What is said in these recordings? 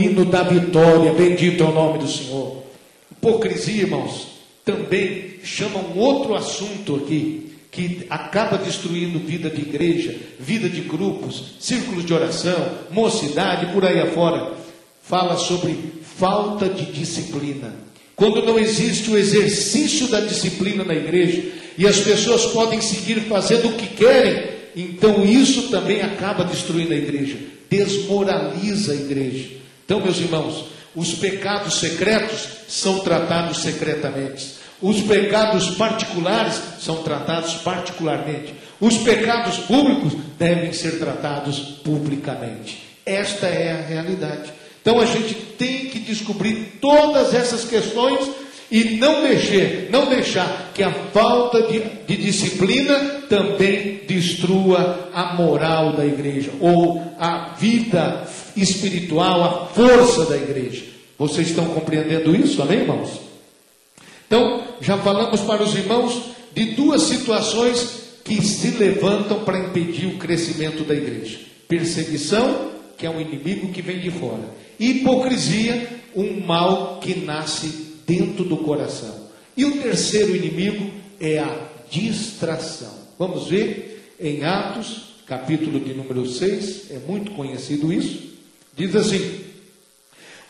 hino da vitória. Bendito é o nome do Senhor. Hipocrisia, irmãos, também chama um outro assunto aqui, que acaba destruindo vida de igreja, vida de grupos, círculos de oração, mocidade, por aí afora. Fala sobre falta de disciplina. Quando não existe o exercício da disciplina na igreja, e as pessoas podem seguir fazendo o que querem, então isso também acaba destruindo a igreja, desmoraliza a igreja. Então, meus irmãos, os pecados secretos são tratados secretamente. Os pecados particulares são tratados particularmente. Os pecados públicos devem ser tratados publicamente. Esta é a realidade. Então a gente tem que descobrir todas essas questões e não deixar que a falta de disciplina também destrua a moral da igreja, ou a vida espiritual, a força da igreja. Vocês estão compreendendo isso, amém, irmãos? Então, já falamos para os irmãos de duas situações que se levantam para impedir o crescimento da igreja: perseguição, que é um inimigo que vem de fora, e hipocrisia, um mal que nasce dentro do coração. E o terceiro inimigo é a distração. Vamos ver em Atos, capítulo de número 6, é muito conhecido isso. Diz assim: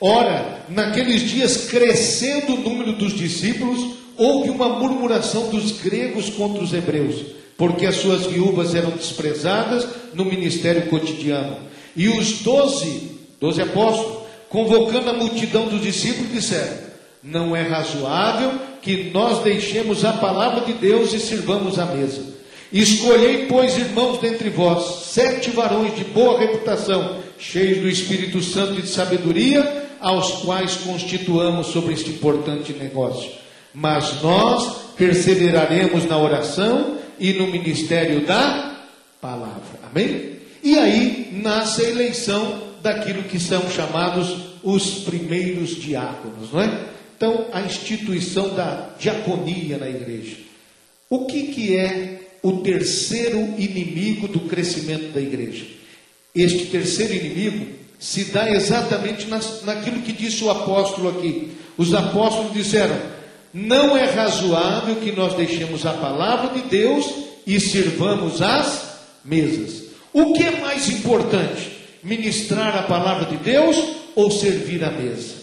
ora, naqueles dias, crescendo o número dos discípulos, houve uma murmuração dos gregos contra os hebreus, porque as suas viúvas eram desprezadas no ministério cotidiano. E os 12 apóstolos, convocando a multidão dos discípulos, disseram: não é razoável que nós deixemos a palavra de Deus e sirvamos à mesa. Escolhei, pois, irmãos, dentre vós, 7 varões de boa reputação, cheios do Espírito Santo e de sabedoria, aos quais constituamos sobre este importante negócio. Mas nós perseveraremos na oração e no ministério da palavra. Amém? E aí nasce a eleição daquilo que são chamados os primeiros diáconos, não é? Então, a instituição da diaconia na igreja. O que é o terceiro inimigo do crescimento da igreja? Este terceiro inimigo se dá exatamente naquilo que disse o apóstolo aqui. Os apóstolos disseram: não é razoável que nós deixemos a palavra de Deus e sirvamos às mesas. O que é mais importante? Ministrar a palavra de Deus ou servir à mesa?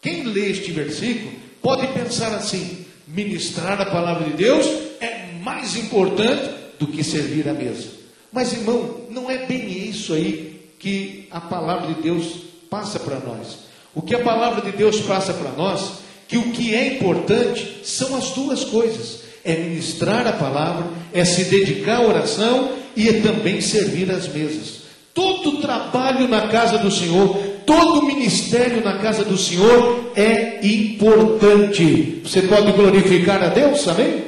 Quem lê este versículo pode pensar assim: ministrar a palavra de Deus é mais importante do que servir à mesa. Mas, irmão, não é bem isso aí que a palavra de Deus passa para nós. O que a palavra de Deus passa para nós, que o que é importante são as duas coisas: é ministrar a palavra, é se dedicar à oração e é também servir às mesas. Todo trabalho na casa do Senhor, todo ministério na casa do Senhor é importante. Você pode glorificar a Deus, amém?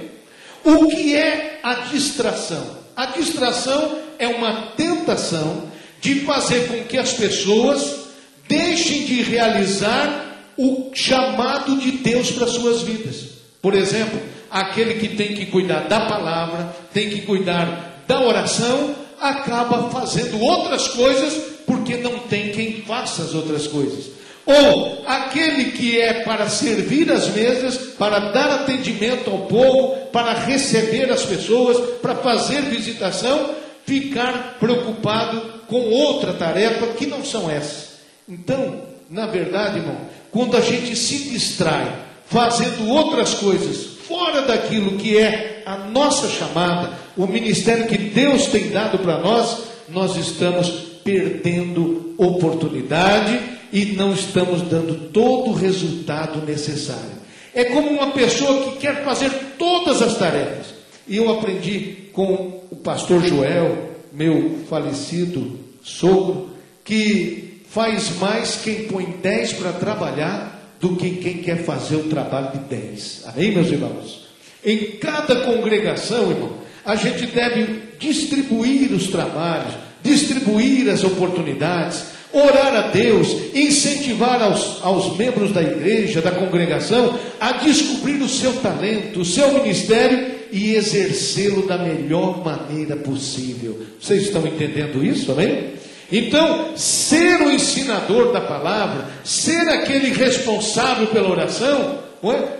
O que é a distração? A distração é uma tentação de fazer com que as pessoas deixem de realizar o chamado de Deus para suas vidas. Por exemplo, aquele que tem que cuidar da palavra, tem que cuidar da oração, acaba fazendo outras coisas porque não tem quem faça as outras coisas. Ou aquele que é para servir as mesas, para dar atendimento ao povo, para receber as pessoas, para fazer visitação, ficar preocupado com outra tarefa que não são essas. Então, na verdade, irmão, quando a gente se distrai fazendo outras coisas fora daquilo que é a nossa chamada, o ministério que Deus tem dado para nós, nós estamos perdendo oportunidade e não estamos dando todo o resultado necessário. É como uma pessoa que quer fazer todas as tarefas. E eu aprendi com o pastor Joel, meu falecido sogro, que faz mais quem põe 10 para trabalhar do que quem quer fazer o trabalho de 10. Amém, meus irmãos? Em cada congregação, irmão, a gente deve distribuir os trabalhos, distribuir as oportunidades, orar a Deus, incentivar aos membros da igreja, da congregação, a descobrir o seu talento, o seu ministério e exercê-lo da melhor maneira possível. Vocês estão entendendo isso, amém? Então, ser o ensinador da palavra, ser aquele responsável pela oração,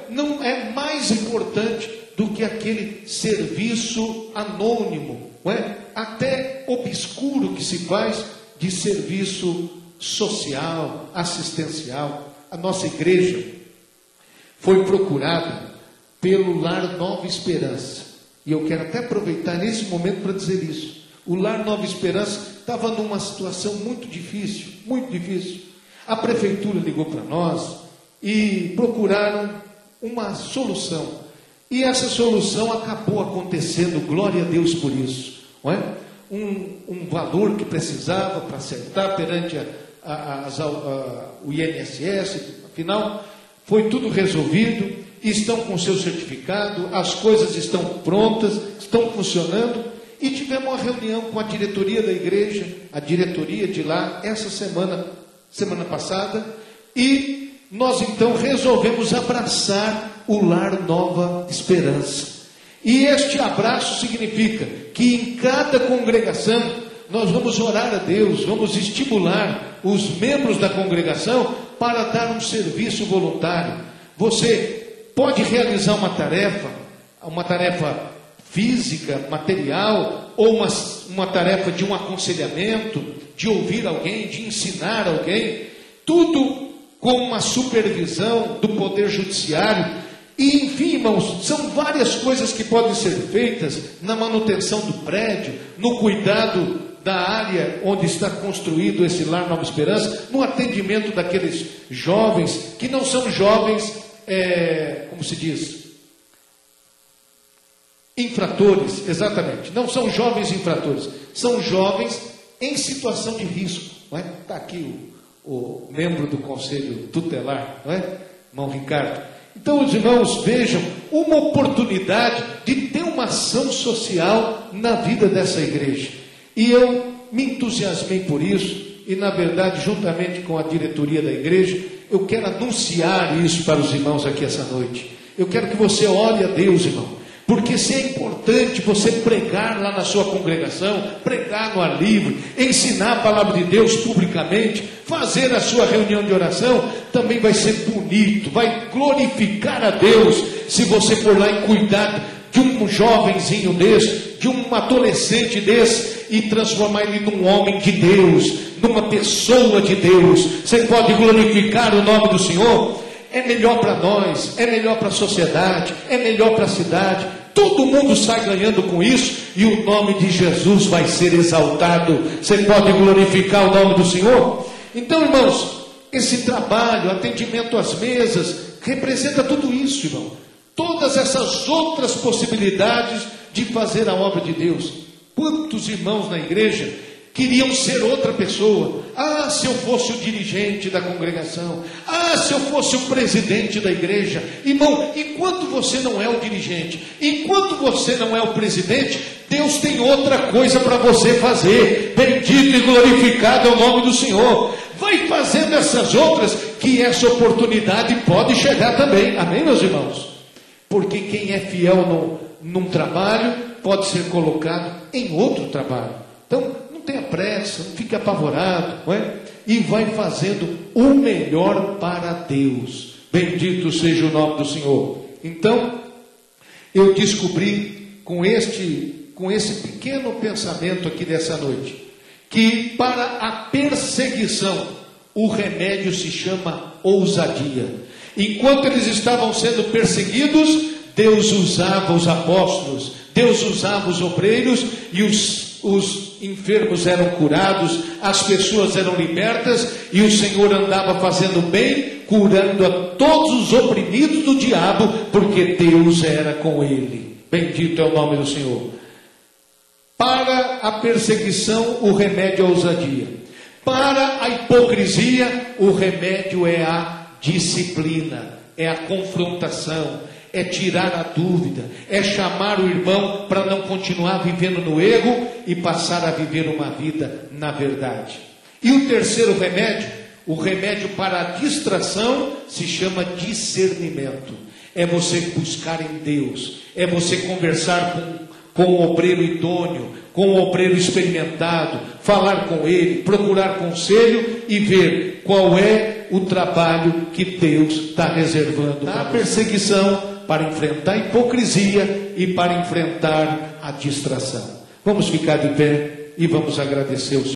não é mais importante do que aquele serviço anônimo, até obscuro que se faz de serviço social, assistencial. A nossa igreja foi procurada pelo Lar Nova Esperança, e eu quero até aproveitar nesse momento para dizer isso. O Lar Nova Esperança estava numa situação muito difícil, muito difícil. A prefeitura ligou para nós e procuraram uma solução. E essa solução acabou acontecendo, glória a Deus por isso. Não é? Um valor que precisava para acertar perante o INSS, afinal, foi tudo resolvido, estão com seu certificado, as coisas estão prontas, estão funcionando. E tivemos uma reunião com a diretoria da igreja, a diretoria de lá, essa semana passada, e nós então resolvemos abraçar o Lar Nova Esperança. E este abraço significa que em cada congregação nós vamos orar a Deus, vamos estimular os membros da congregação para dar um serviço voluntário. Você pode realizar uma tarefa física, material, ou uma tarefa de um aconselhamento, de ouvir alguém, de ensinar alguém, tudo com uma supervisão do Poder Judiciário. E enfim, irmãos, são várias coisas que podem ser feitas na manutenção do prédio, no cuidado da área onde está construído esse Lar Nova Esperança, no atendimento daqueles jovens, que não são jovens, como se diz, infratores, exatamente, não são jovens infratores, são jovens em situação de risco. Está aqui o membro do conselho tutelar, irmão Ricardo. Então os irmãos vejam uma oportunidade de ter uma ação social na vida dessa igreja. E eu me entusiasmei por isso, e na verdade, juntamente com a diretoria da igreja, eu quero anunciar isso para os irmãos aqui essa noite. Eu quero que você ore a Deus, irmão. Porque se é importante você pregar lá na sua congregação, pregar no ar livre, ensinar a palavra de Deus publicamente, fazer a sua reunião de oração, também vai ser bonito, vai glorificar a Deus, se você for lá e cuidar de um jovenzinho desse, de um adolescente desse, e transformar ele num homem de Deus, numa pessoa de Deus. Você pode glorificar o nome do Senhor. É melhor para nós, é melhor para a sociedade, é melhor para a cidade. Todo mundo sai ganhando com isso, e o nome de Jesus vai ser exaltado. Você pode glorificar o nome do Senhor? Então, irmãos, esse trabalho, atendimento às mesas, representa tudo isso, irmão. Todas essas outras possibilidades de fazer a obra de Deus. Quantos irmãos na igreja queriam ser outra pessoa? Ah, se eu fosse o dirigente da congregação. Ah, se eu fosse o presidente da igreja. Irmão, enquanto você não é o dirigente, enquanto você não é o presidente, Deus tem outra coisa para você fazer. Bendito e glorificado é o nome do Senhor. Vai fazendo essas outras, que essa oportunidade pode chegar também. Amém, meus irmãos? Porque quem é fiel num trabalho, pode ser colocado em outro trabalho. Então, não tenha pressa, não fique apavorado, não é? E vai fazendo o melhor para Deus. Bendito seja o nome do Senhor. Então, eu descobri com esse pequeno pensamento aqui dessa noite, que para a perseguição, o remédio se chama ousadia. Enquanto eles estavam sendo perseguidos, Deus usava os apóstolos, Deus usava os obreiros, e os enfermos eram curados, as pessoas eram libertas, e o Senhor andava fazendo bem, curando a todos os oprimidos do diabo, porque Deus era com ele. Bendito é o nome do Senhor. Para a perseguição, o remédio é a ousadia. Para a hipocrisia, o remédio é a disciplina, é a confrontação, é tirar a dúvida, é chamar o irmão para não continuar vivendo no erro e passar a viver uma vida na verdade. E o terceiro remédio, o remédio para a distração, se chama discernimento. É você buscar em Deus, é você conversar com o obreiro idôneo, com o obreiro experimentado, falar com ele, procurar conselho e ver qual é o trabalho que Deus está reservando na perseguição para enfrentar a hipocrisia e para enfrentar a distração. Vamos ficar de pé e vamos agradecer o Senhor.